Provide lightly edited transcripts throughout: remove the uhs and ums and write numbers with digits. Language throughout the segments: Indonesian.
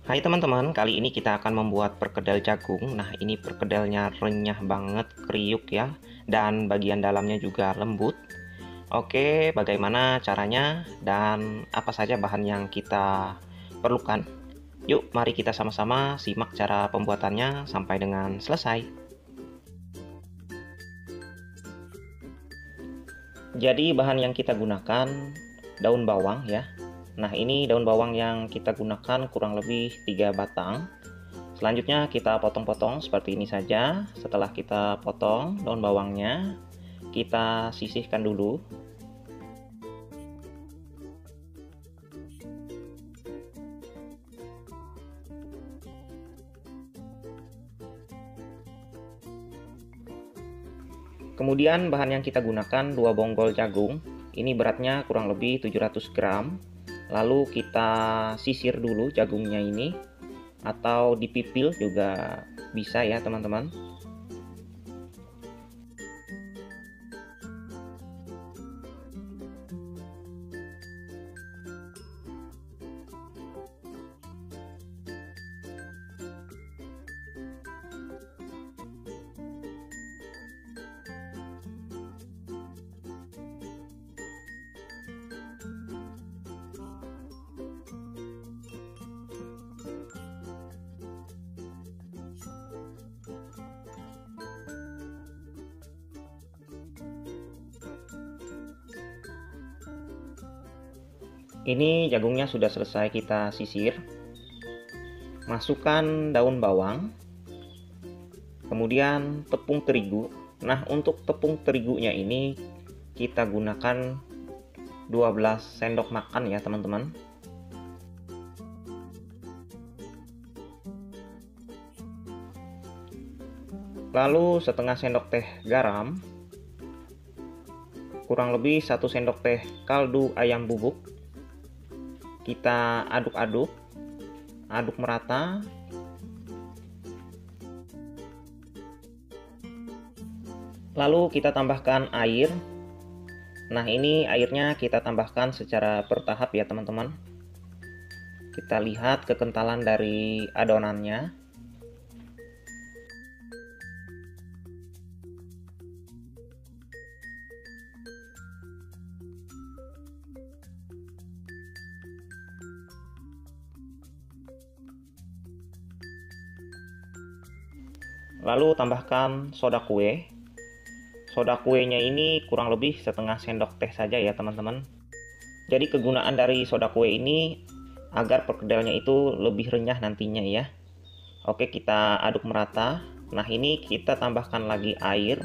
Hai teman-teman, kali ini kita akan membuat perkedel jagung. Nah, ini perkedelnya renyah banget, kriuk ya, dan bagian dalamnya juga lembut. Oke, bagaimana caranya dan apa saja bahan yang kita perlukan? Yuk, mari kita sama-sama simak cara pembuatannya sampai dengan selesai. Jadi bahan yang kita gunakan daun bawang ya. Nah, ini daun bawang yang kita gunakan kurang lebih 3 batang. Selanjutnya kita potong-potong seperti ini saja. Setelah kita potong daun bawangnya, kita sisihkan dulu. Kemudian bahan yang kita gunakan 2 bonggol jagung. Ini beratnya kurang lebih 700 gram. Lalu kita sisir dulu jagungnya ini, atau dipipil juga bisa ya teman-teman. Ini jagungnya sudah selesai kita sisir. Masukkan daun bawang, kemudian tepung terigu. Nah, untuk tepung terigunya ini kita gunakan 12 sendok makan ya teman-teman. Lalu setengah sendok teh garam, kurang lebih 1 sendok teh kaldu ayam bubuk. Kita aduk-aduk, aduk merata. Lalu kita tambahkan air. Nah, ini airnya kita tambahkan secara bertahap ya teman-teman. Kita lihat kekentalan dari adonannya. Lalu tambahkan soda kue. Soda kuenya ini kurang lebih setengah sendok teh saja ya teman-teman. Jadi kegunaan dari soda kue ini agar perkedelnya itu lebih renyah nantinya ya. Oke, kita aduk merata. Nah, ini kita tambahkan lagi air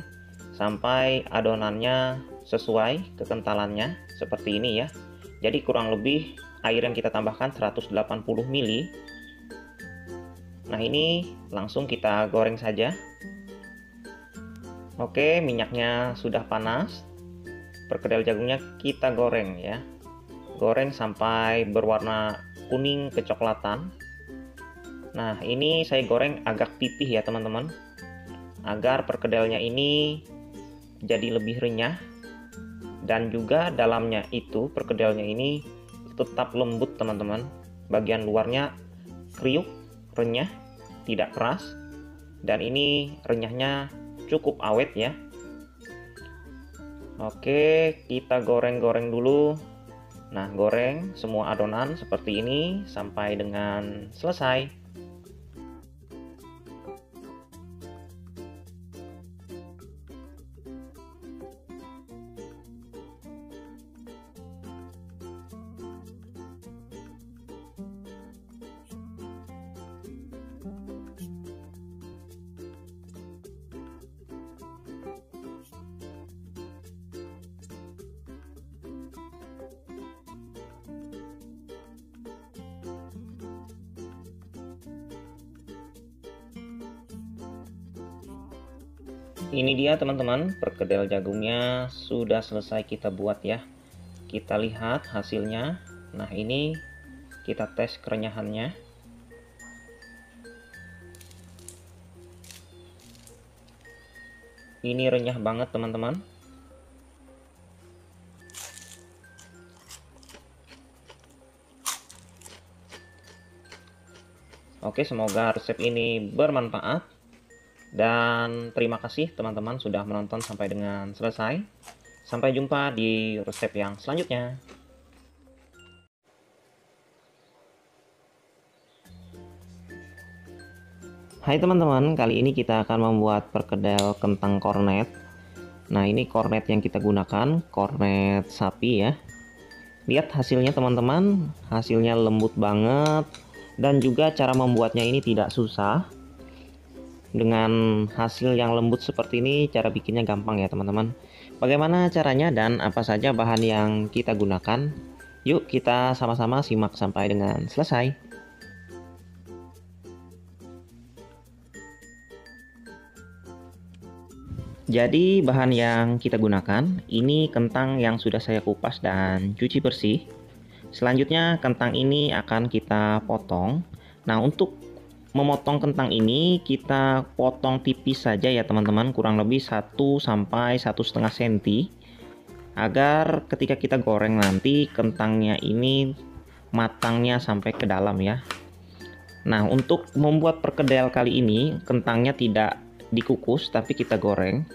sampai adonannya sesuai kekentalannya seperti ini ya. Jadi kurang lebih air yang kita tambahkan 180 ml. Nah, ini langsung kita goreng saja. Oke, minyaknya sudah panas. Perkedel jagungnya kita goreng ya. Goreng sampai berwarna kuning kecoklatan. Nah, ini saya goreng agak pipih ya teman-teman, agar perkedelnya ini jadi lebih renyah, dan juga dalamnya itu perkedelnya ini tetap lembut teman-teman. Bagian luarnya kriuk, renyah, tidak keras, dan ini renyahnya cukup awet ya. Oke, kita goreng-goreng dulu. Nah, goreng semua adonan seperti ini sampai dengan selesai. Ini dia teman-teman, perkedel jagungnya sudah selesai kita buat ya. Kita lihat hasilnya. Nah, ini kita tes kerenyahannya. Ini renyah banget teman-teman. Oke, semoga resep ini bermanfaat. Dan terima kasih teman-teman sudah menonton sampai dengan selesai. Sampai jumpa di resep yang selanjutnya. Hai teman-teman, kali ini kita akan membuat perkedel kentang kornet. Nah, ini kornet yang kita gunakan, kornet sapi ya. Lihat hasilnya teman-teman, hasilnya lembut banget. Dan juga cara membuatnya ini tidak susah. Dengan hasil yang lembut seperti ini, cara bikinnya gampang ya teman-teman. Bagaimana caranya dan apa saja bahan yang kita gunakan? Yuk kita sama-sama simak sampai dengan selesai. Jadi bahan yang kita gunakan ini kentang yang sudah saya kupas dan cuci bersih. Selanjutnya kentang ini akan kita potong. Nah, untuk memotong kentang ini kita potong tipis saja ya teman-teman, kurang lebih 1 sampai 1,5 cm, agar ketika kita goreng nanti kentangnya ini matangnya sampai ke dalam ya. Nah, untuk membuat perkedel kali ini kentangnya tidak dikukus tapi kita goreng,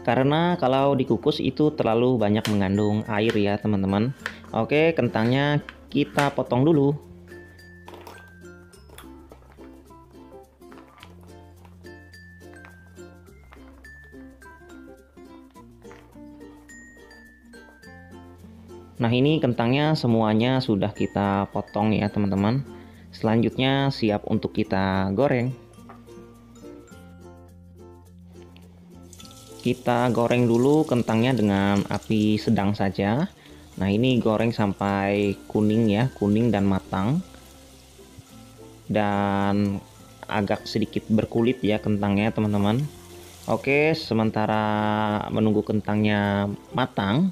karena kalau dikukus itu terlalu banyak mengandung air ya teman-teman. Oke, kentangnya kita potong dulu. Nah, ini kentangnya semuanya sudah kita potong ya teman-teman. Selanjutnya siap untuk kita goreng. Kita goreng dulu kentangnya dengan api sedang saja. Nah, ini goreng sampai kuning ya, kuning dan matang. Dan agak sedikit berkulit ya kentangnya teman-teman. Oke, sementara menunggu kentangnya matang,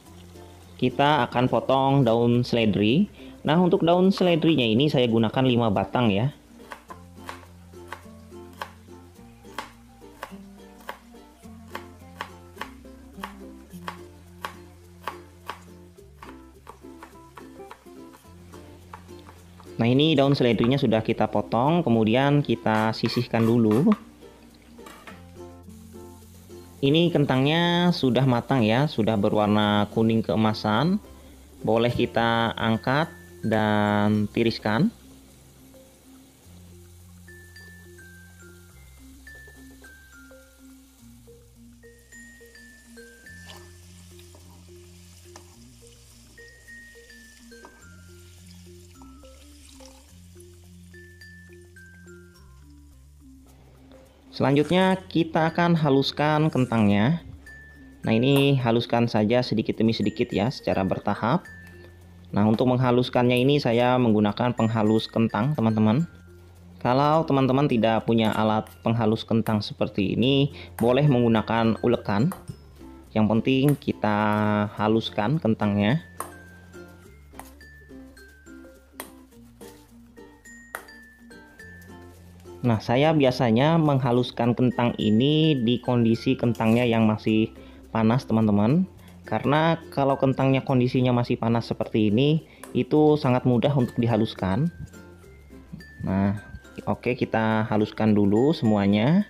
kita akan potong daun seledri. Nah, untuk daun seledrinya ini saya gunakan 5 batang ya. Nah, ini daun seledrinya sudah kita potong, kemudian kita sisihkan dulu. Ini kentangnya sudah matang ya, sudah berwarna kuning keemasan. Boleh kita angkat dan tiriskan. Selanjutnya kita akan haluskan kentangnya. Nah, ini haluskan saja sedikit demi sedikit ya, secara bertahap. Nah, untuk menghaluskannya ini saya menggunakan penghalus kentang teman-teman. Kalau teman-teman tidak punya alat penghalus kentang seperti ini, boleh menggunakan ulekan. Yang penting kita haluskan kentangnya. Nah, saya biasanya menghaluskan kentang ini di kondisi kentangnya yang masih panas teman-teman. Karena kalau kentangnya kondisinya masih panas seperti ini, itu sangat mudah untuk dihaluskan. Nah, oke, kita haluskan dulu semuanya.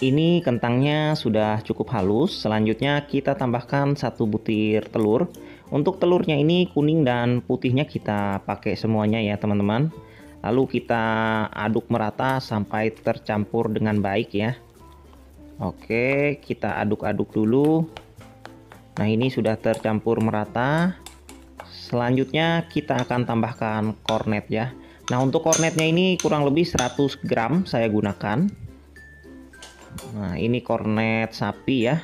Ini kentangnya sudah cukup halus. Selanjutnya kita tambahkan 1 butir telur. Untuk telurnya ini kuning dan putihnya kita pakai semuanya ya teman-teman. Lalu kita aduk merata sampai tercampur dengan baik ya. Oke, kita aduk-aduk dulu. Nah, ini sudah tercampur merata. Selanjutnya kita akan tambahkan kornet ya. Nah, untuk kornetnya ini kurang lebih 100 gram saya gunakan. Nah, ini kornet sapi ya.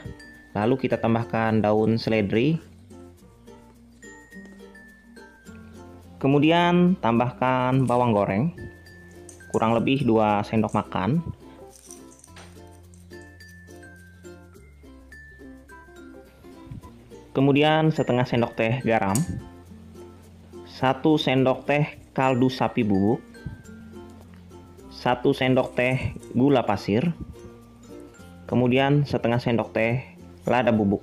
Lalu kita tambahkan daun seledri. Kemudian tambahkan bawang goreng, kurang lebih 2 sendok makan. Kemudian setengah sendok teh garam, 1 sendok teh kaldu sapi bubuk, 1 sendok teh gula pasir, kemudian setengah sendok teh lada bubuk.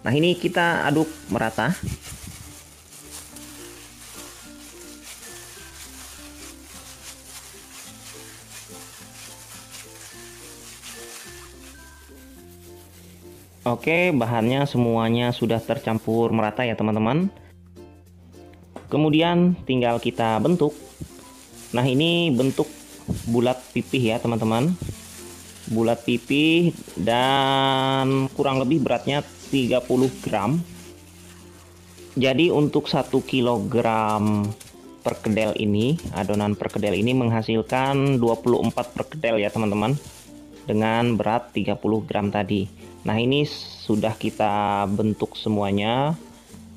Nah, ini kita aduk merata. Oke, bahannya semuanya sudah tercampur merata ya teman-teman. Kemudian tinggal kita bentuk. Nah, ini bentuk bulat pipih ya teman-teman. Bulat pipih dan kurang lebih beratnya 30 gram. Jadi untuk 1 kilogram perkedel ini, adonan perkedel ini menghasilkan 24 perkedel ya teman-teman, dengan berat 30 gram tadi. Nah, ini sudah kita bentuk semuanya,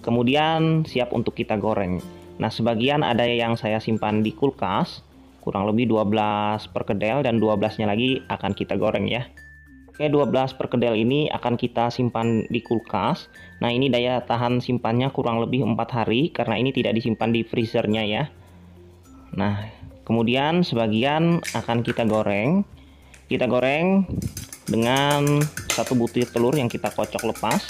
kemudian siap untuk kita goreng. Nah, sebagian ada yang saya simpan di kulkas, kurang lebih 12 perkedel, dan 12-nya lagi akan kita goreng ya. Oke, 12 perkedel ini akan kita simpan di kulkas. Nah, ini daya tahan simpannya kurang lebih 4 hari karena ini tidak disimpan di freezernya ya. Nah, kemudian sebagian akan kita goreng. Kita goreng dengan 1 butir telur yang kita kocok lepas.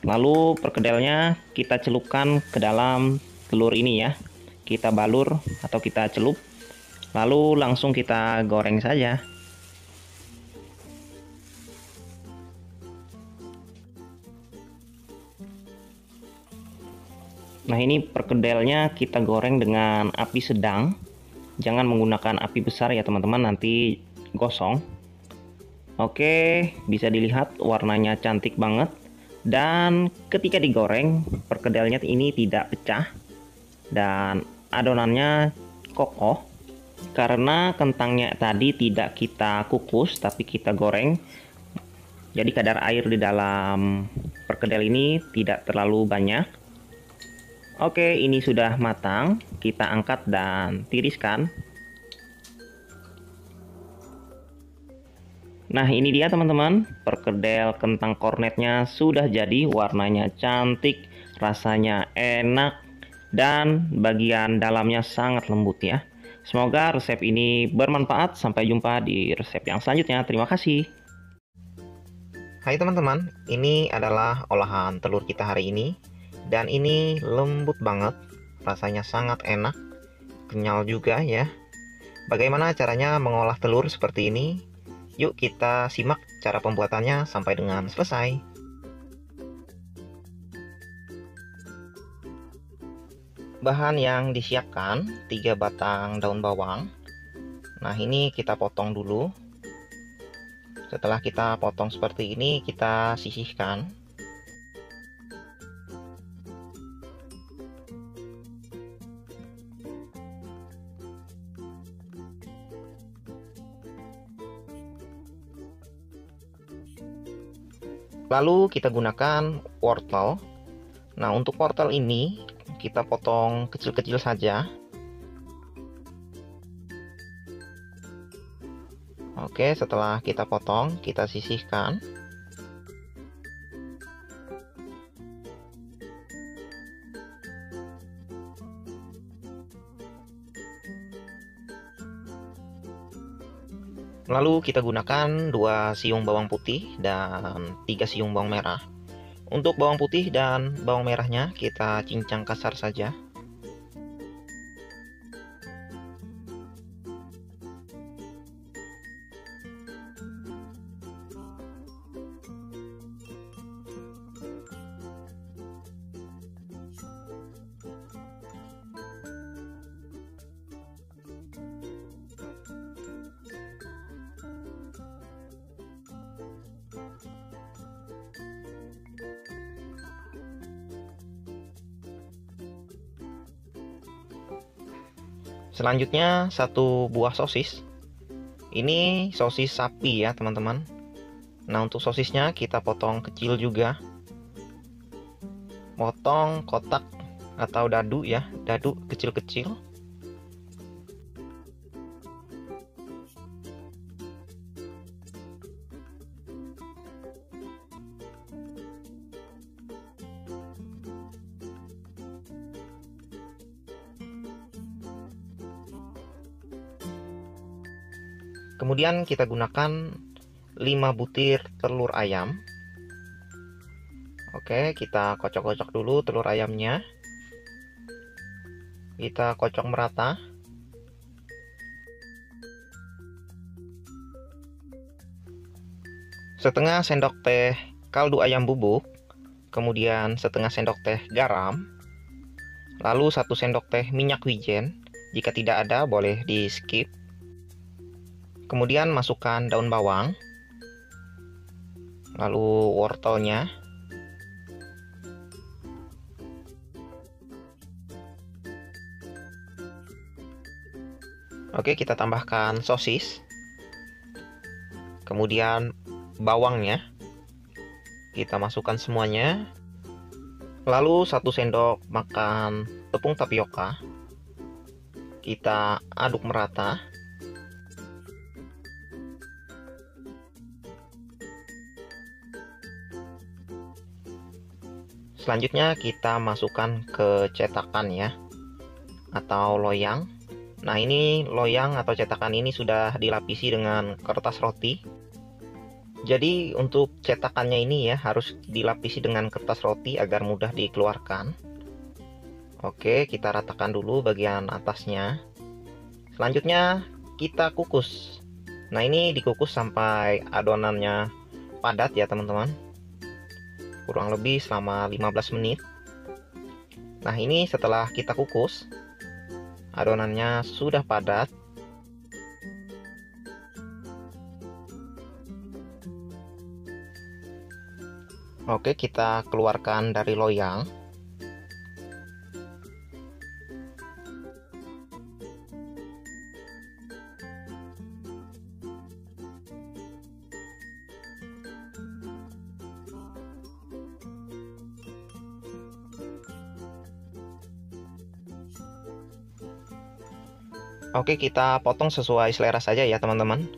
Lalu perkedelnya kita celupkan ke dalam telur ini ya. Kita balur atau kita celup, lalu langsung kita goreng saja. Nah, ini perkedelnya kita goreng dengan api sedang, jangan menggunakan api besar ya teman-teman, nanti gosong. Oke, bisa dilihat warnanya cantik banget, dan ketika digoreng perkedelnya ini tidak pecah dan adonannya kokoh karena kentangnya tadi tidak kita kukus tapi kita goreng. Jadi kadar air di dalam perkedel ini tidak terlalu banyak. Oke, ini sudah matang, kita angkat dan tiriskan. Nah, ini dia teman-teman, perkedel kentang kornetnya sudah jadi, warnanya cantik, rasanya enak, dan bagian dalamnya sangat lembut ya. Semoga resep ini bermanfaat. Sampai jumpa di resep yang selanjutnya. Terima kasih. Hai teman-teman, ini adalah olahan telur kita hari ini. Dan ini lembut banget, rasanya sangat enak, kenyal juga ya. Bagaimana caranya mengolah telur seperti ini? Yuk kita simak cara pembuatannya sampai dengan selesai. Bahan yang disiapkan 3 batang daun bawang. Nah, ini kita potong dulu. Setelah kita potong seperti ini, kita sisihkan. Lalu kita gunakan wortel. Nah, untuk wortel ini kita potong kecil-kecil saja. Oke, setelah kita potong, kita sisihkan. Lalu kita gunakan 2 siung bawang putih dan 3 siung bawang merah. Untuk bawang putih dan bawang merahnya kita cincang kasar saja. Selanjutnya 1 buah sosis. Ini sosis sapi ya teman-teman. Nah, untuk sosisnya kita potong kecil juga. Potong kotak atau dadu ya, dadu kecil-kecil. Kemudian kita gunakan 5 butir telur ayam. Oke, kita kocok-kocok dulu telur ayamnya. Kita kocok merata. setengah sendok teh kaldu ayam bubuk, kemudian setengah sendok teh garam, lalu 1 sendok teh minyak wijen. Jika tidak ada boleh di skip. Kemudian masukkan daun bawang, lalu wortelnya, oke, kita tambahkan sosis, kemudian bawangnya kita masukkan semuanya, lalu 1 sendok makan tepung tapioka kita aduk merata. Selanjutnya kita masukkan ke cetakan ya, atau loyang. Nah, ini loyang atau cetakan ini sudah dilapisi dengan kertas roti. Jadi untuk cetakannya ini ya harus dilapisi dengan kertas roti agar mudah dikeluarkan. Oke, kita ratakan dulu bagian atasnya. Selanjutnya kita kukus. Nah, ini dikukus sampai adonannya padat ya teman-teman. Kurang lebih selama 15 menit. Nah, ini setelah kita kukus, adonannya sudah padat. Oke, kita keluarkan dari loyang. Oke, kita potong sesuai selera saja ya teman-teman.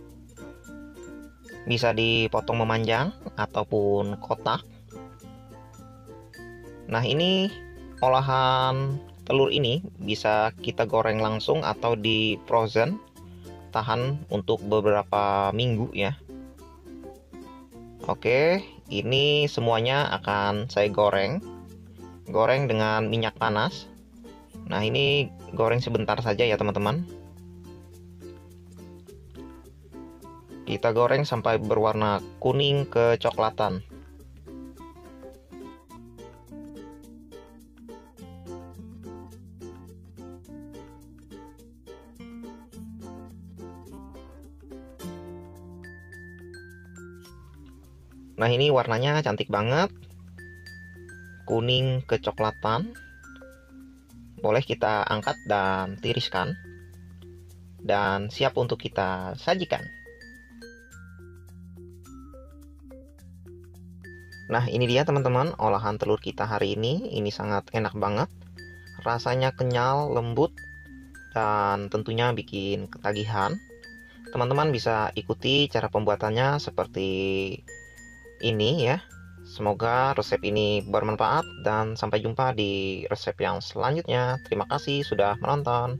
Bisa dipotong memanjang ataupun kotak. Nah, ini olahan telur ini bisa kita goreng langsung atau di frozen, tahan untuk beberapa minggu ya. Oke, ini semuanya akan saya goreng dengan minyak panas. Nah, ini goreng sebentar saja ya teman-teman. Kita goreng sampai berwarna kuning kecoklatan. Nah, ini warnanya cantik banget, kuning kecoklatan. Boleh kita angkat dan tiriskan, dan siap untuk kita sajikan. Nah, ini dia teman-teman olahan telur kita hari ini. Ini sangat enak banget, rasanya kenyal, lembut, dan tentunya bikin ketagihan. Teman-teman bisa ikuti cara pembuatannya seperti ini ya. Semoga resep ini bermanfaat dan sampai jumpa di resep yang selanjutnya. Terima kasih sudah menonton.